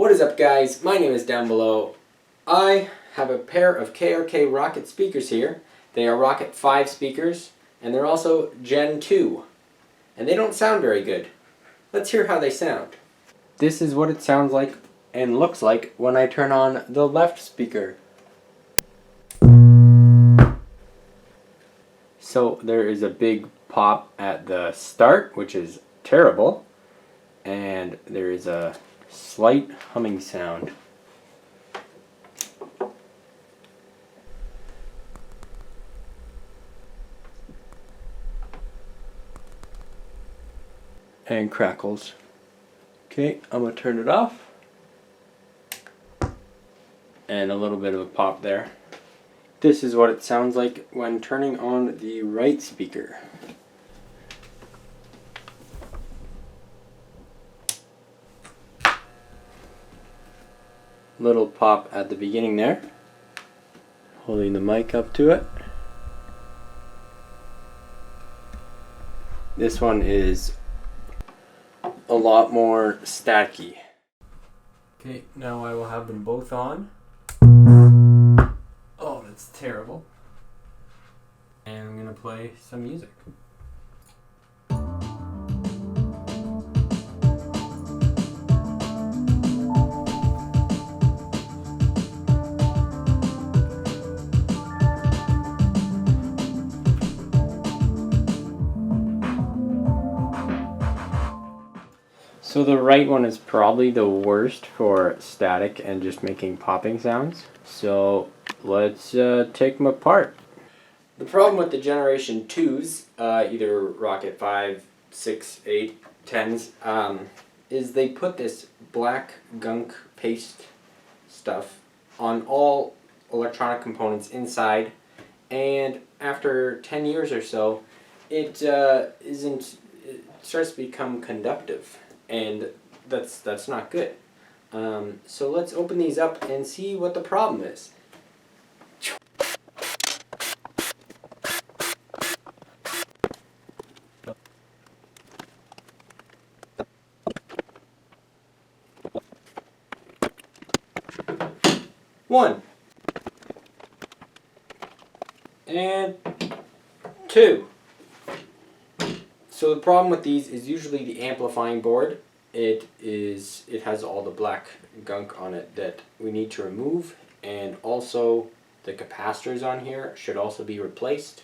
What is up, guys? My name is Down Below. I have a pair of KRK Rokit speakers here. They are Rokit 5 speakers, and they're also Gen 2. And they don't sound very good. Let's hear how they sound. This is what it sounds like and looks like when I turn on the left speaker. So there is a big pop at the start, which is terrible. And there is a slight humming sound. And crackles. Okay, I'm gonna turn it off. And a little bit of a pop there. This is what it sounds like when turning on the right speaker. Little pop at the beginning there. Holding the mic up to it. This one is a lot more staticky. Okay, now I will have them both on. Oh, that's terrible. And I'm gonna play some music. So the right one is probably the worst for static and just making popping sounds. So let's take them apart. The problem with the Generation 2s, either Rokit 5, 6, 8, 10s, is they put this black gunk paste stuff on all electronic components inside, and after 10 years or so, it starts to become conductive. And that's not good. So let's open these up and see what the problem is. One. And two. So the problem with these is usually the amplifying board. It has all the black gunk on it that we need to remove, and also the capacitors on here should also be replaced,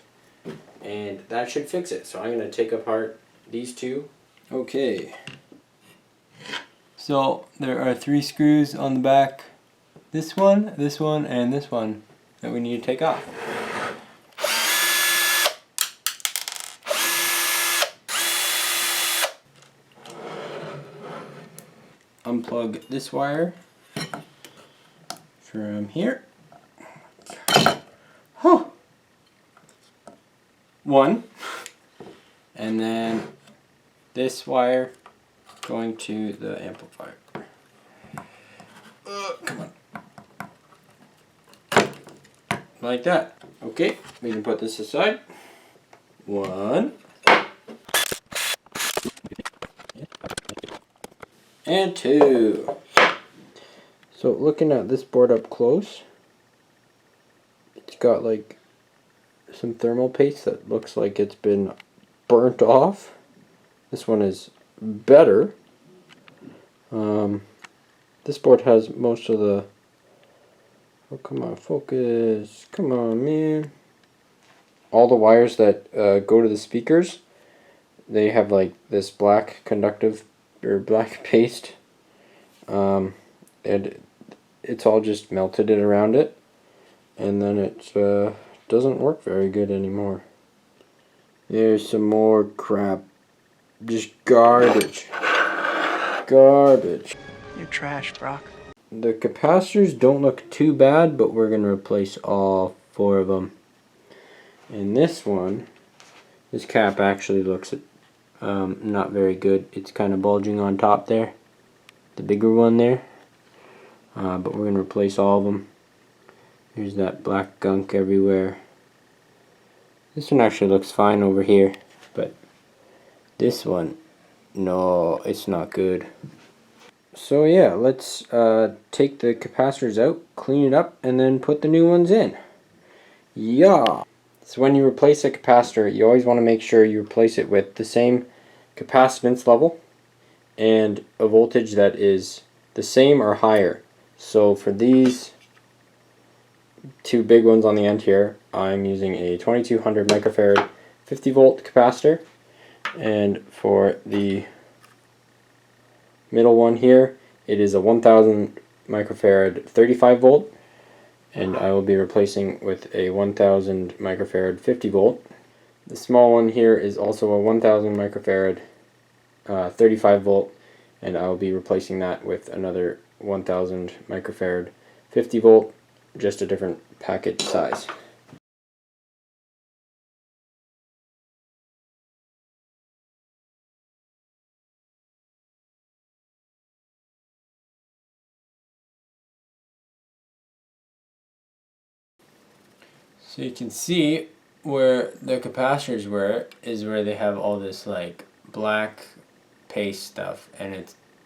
and that should fix it. So I'm going to take apart these two. Okay. So there are 3 screws on the back. This one, and this one that we need to take off. Unplug this wire from here. One. And then this wire going to the amplifier. Come on. Like that. Okay, we can put this aside. 1. And 2. So looking at this board up close, it's got like some thermal paste that looks like it's been burnt off. This one is better. This board has most of the... Oh, come on, focus. Come on, man. All the wires that go to the speakers, they have like this black conductive or black paste, and it's all just melted it around it, and then it doesn't work very good anymore. There's some more crap, just garbage. You're trash, Brock. The capacitors don't look too bad, but we're gonna replace all 4 of them. And this one, this cap actually looks not very good. It's kind of bulging on top there, the bigger one there, but we're going to replace all of them. There's that black gunk everywhere. This one actually looks fine over here, but this one, no, it's not good. So yeah, let's take the capacitors out, clean it up, and then put the new ones in. Yeah. So when you replace a capacitor, you always want to make sure you replace it with the same capacitance level and a voltage that is the same or higher. So for these two big ones on the end here, I'm using a 2200 microfarad 50 volt capacitor, and for the middle one here, it is a 1000 microfarad 35 volt, and I will be replacing with a 1000 microfarad 50 volt. The small one here is also a 1000 microfarad 35 volt, and I will be replacing that with another 1000 microfarad 50 volt, just a different package size. So you can see where the capacitors were is where they have all this like black paste stuff, and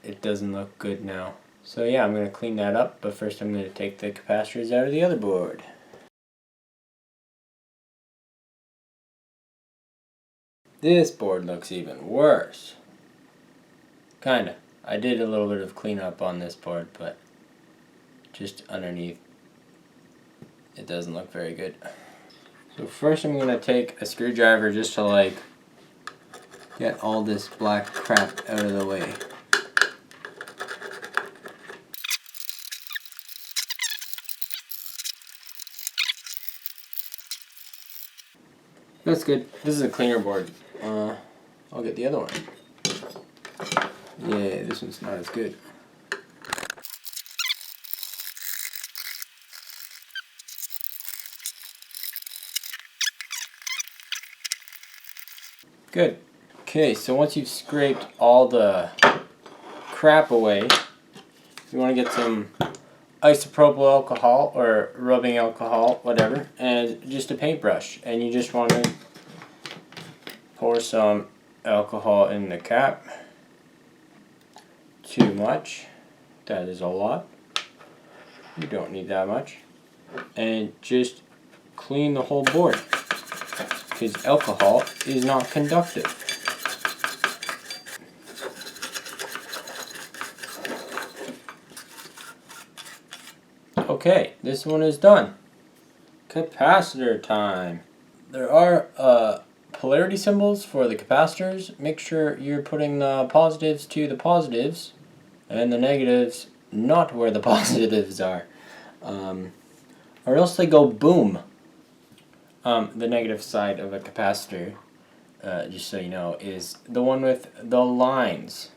it doesn't look good now. So yeah, I'm going to clean that up, but first I'm going to take the capacitors out of the other board. This board looks even worse. Kinda. I did a little bit of cleanup on this board, but just underneath it doesn't look very good. So first I'm going to take a screwdriver just to like get all this black crap out of the way. That's good. This is a cleaner board. I'll get the other one. Yeah, this one's not as good. Good. Okay, so once you've scraped all the crap away, you want to get some isopropyl alcohol or rubbing alcohol, whatever, and just a paintbrush. And you just want to pour some alcohol in the cap. Too much. That is a lot. You don't need that much. And just clean the whole board, because alcohol is not conductive. Okay, this one is done. Capacitor time. There are polarity symbols for the capacitors. Make sure you're putting the positives to the positives and the negatives not where the positives are, or else they go boom. The negative side of a capacitor, just so you know, is the one with the lines.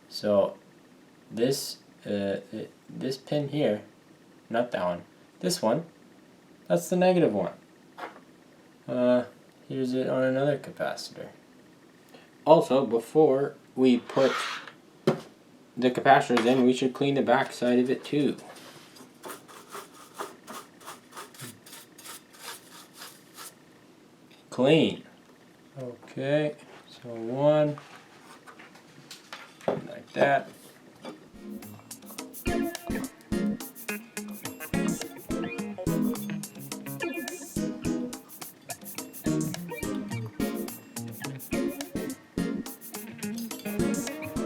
So this this pin here, not that one, this one, that's the negative one. Here's it on another capacitor. Also, before we put the capacitors in, we should clean the back side of it too. Clean. Okay, so one, like that.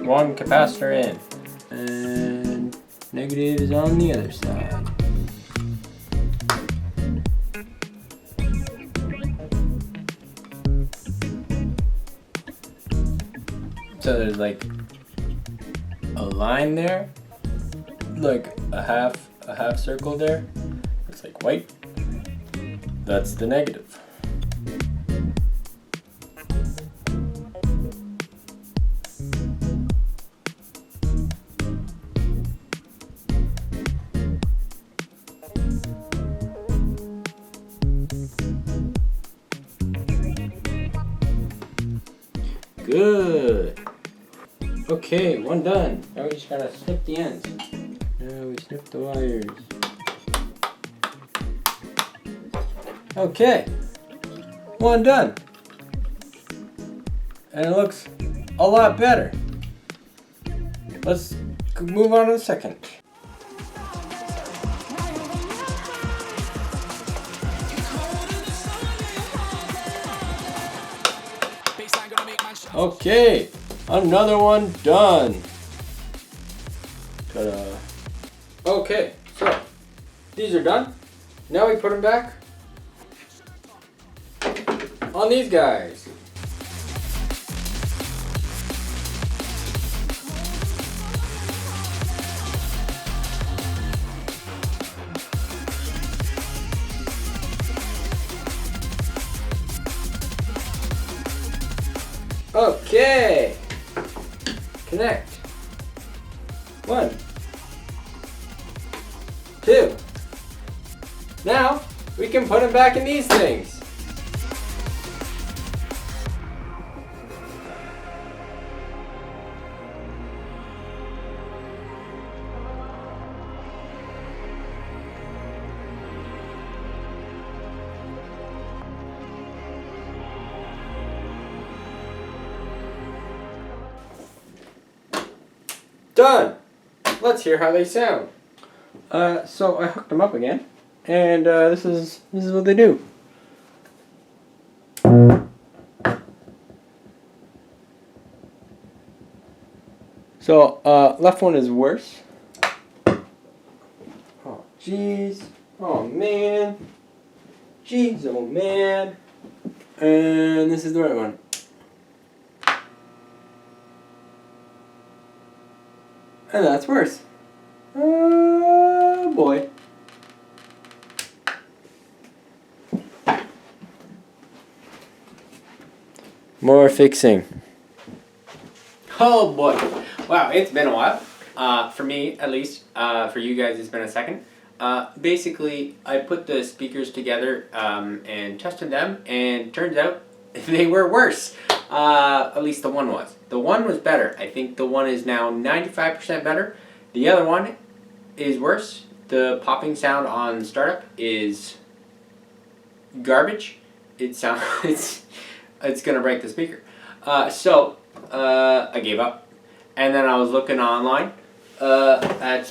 One capacitor in, and negative is on the other side. So there's like a line there, like a half circle there. Looks like white. That's the negative. Good. Okay, one done. Now we just gotta snip the ends. Now we snip the wires. Okay, one done. And it looks a lot better. let's move on to the second. Okay, another one done. Ta-da. Okay, so these are done. Now we put them back on these guys. Okay, connect. 1, 2. Now we can put them back in these things. Done! Let's hear how they sound. So I hooked them up again, and this is what they do. So left one is worse. Oh jeez. Oh man. Jeez, oh man. And this is the right one. And that's worse. Oh boy. More fixing. Oh boy. Wow, it's been a while. For me, at least. For you guys, it's been a second. Basically, I put the speakers together and tested them, and turns out they were worse. At least the one was. The one was better. I think the one is now 95% better. The other one is worse. The popping sound on startup is garbage. It sounds it's gonna break the speaker. So I gave up, and then I was looking online at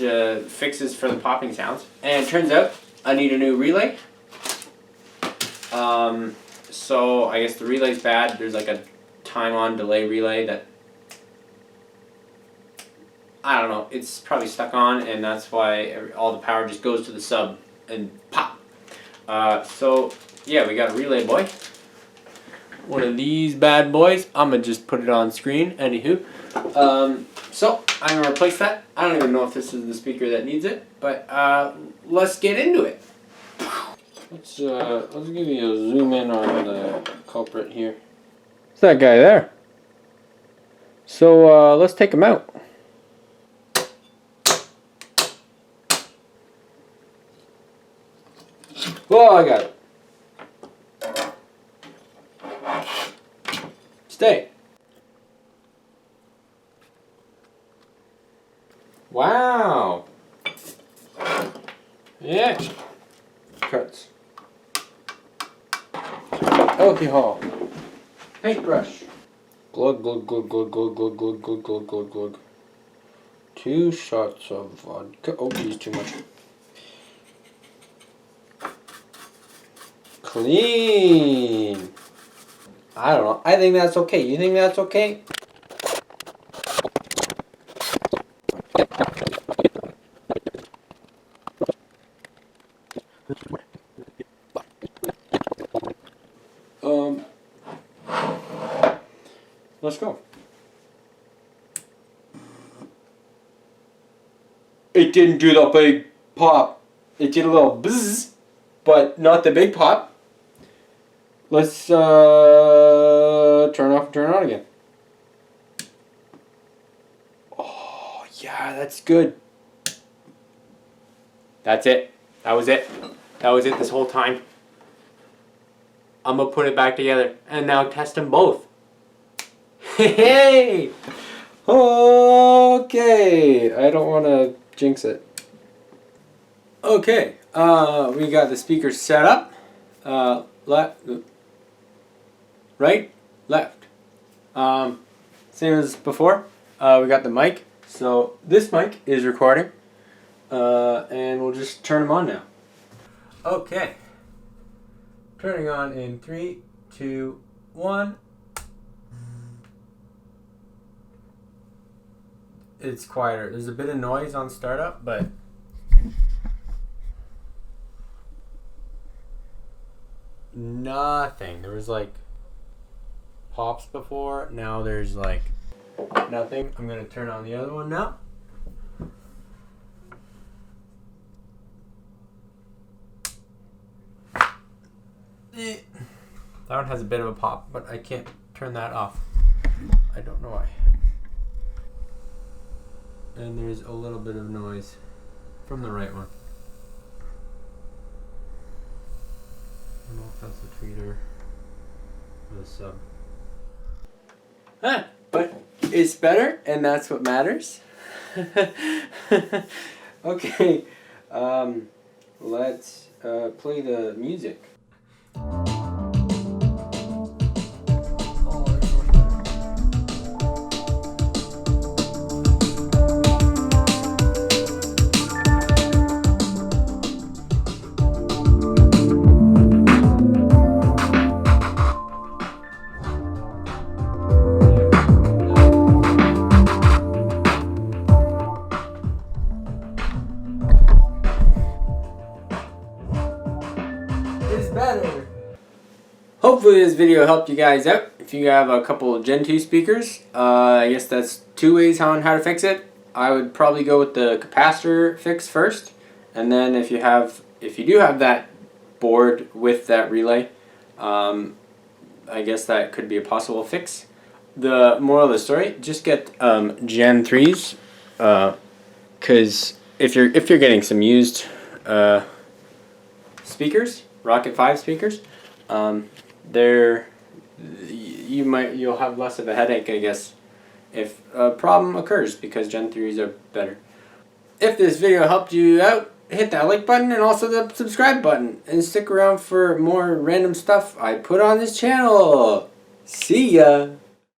fixes for the popping sounds, and it turns out I need a new relay. So I guess the relay's bad. There's like a time on delay relay that I don't know. It's probably stuck on, and that's why all the power just goes to the sub and pop. So yeah, we got a relay boy. One of these bad boys. I'm gonna just put it on screen. Anywho, so I'm gonna replace that. I don't even know if this is the speaker that needs it, but let's get into it. Let's give you a zoom in on the culprit here. It's that guy there. So let's take him out. Oh, I got it. Stay. Wow. Yeah. Cuts. Alcohol. Paintbrush. Glug, glug, glug, glug, glug, glug, glug, glug, glug, glug, glug. 2 shots of vodka. Oh, geez, too much. Clean. I don't know. I think that's okay. You think that's okay? Let's go. It didn't do the big pop. It did a little buzz, but not the big pop. Let's turn off and turn on again. Oh, yeah, that's good. That's it. That was it. That was it this whole time. I'm gonna put it back together and now test them both. Hey! Okay, I don't want to jinx it. Okay, we got the speakers set up. Left, right, left. Same as before. We got the mic So this mic is recording, and we'll just turn them on now. Okay. Turning on in 3, 2, 1. It's quieter. There's a bit of noise on startup, but nothing. There was like pops before. Now there's like nothing. I'm gonna turn on the other one now. That one has a bit of a pop, but I can't turn that off. I don't know why. And there's a little bit of noise from the right one. I don't know if that's a tweeter or a sub. But it's better, and that's what matters. Okay, let's play the music. Better. Hopefully this video helped you guys out. If you have a couple of Gen 2 speakers, I guess that's 2 ways on how to fix it. I would probably go with the capacitor fix first, and then if you do have that board with that relay, I guess that could be a possible fix. The moral of the story: just get Gen 3s, because if you're getting some used speakers, Rokit 5 speakers, you'll have less of a headache, I guess, if a problem occurs, because Gen 3s are better. If this video helped you out, hit that like button and also the subscribe button, and stick around for more random stuff I put on this channel. See ya!